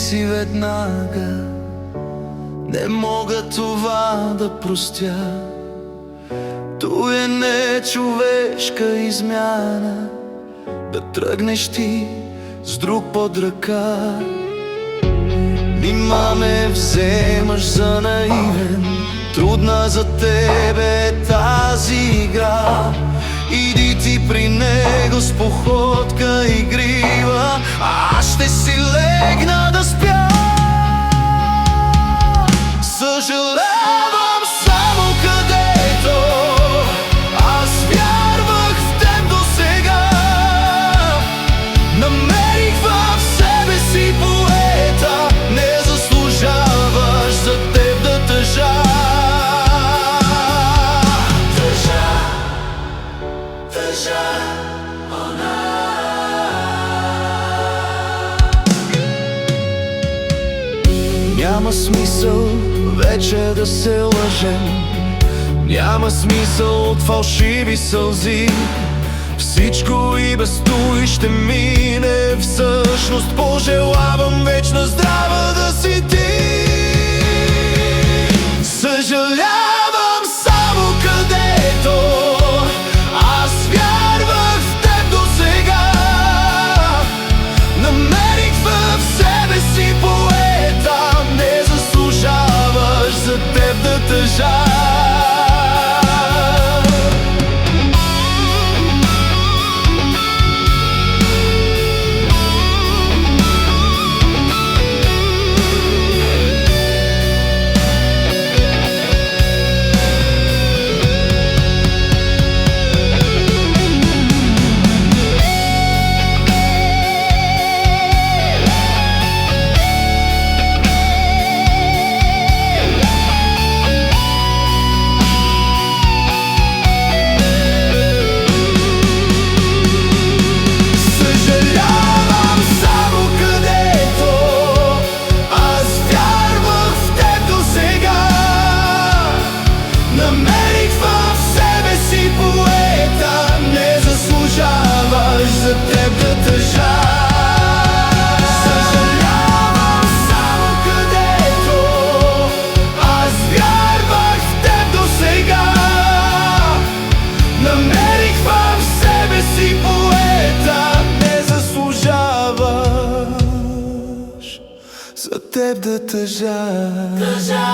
си веднага. Не мога това да простя. То е нечовешка измяна, да тръгнеш ти с друг под ръка. Нима ме вземаш за наивен, трудна за тебе е тази игра. Иди ти при него с походка игрива, а аз ще си легна да спя. Съжалявам само където аз вярвах в теб досега. Намерих в себе си поета, не заслужаваш за теб да тъжа. Тъжа, няма смисъл вече да се лъжем, няма смисъл от фалшиви сълзи. Всичко и без той ще мине. Всъщност пожелавам вечно здрава да си ти. Съжалявам само където аз вярвах в теб досега. Намерих в себе си поета, не заслужаваш за теб да тъжа. Намерих в себе си поета, не заслужаваш за теб да тъжа. Съжалявам само където аз вярвах в теб досега. Намерих в себе си поета, не заслужаваш за теб да тъжа. Тъжа.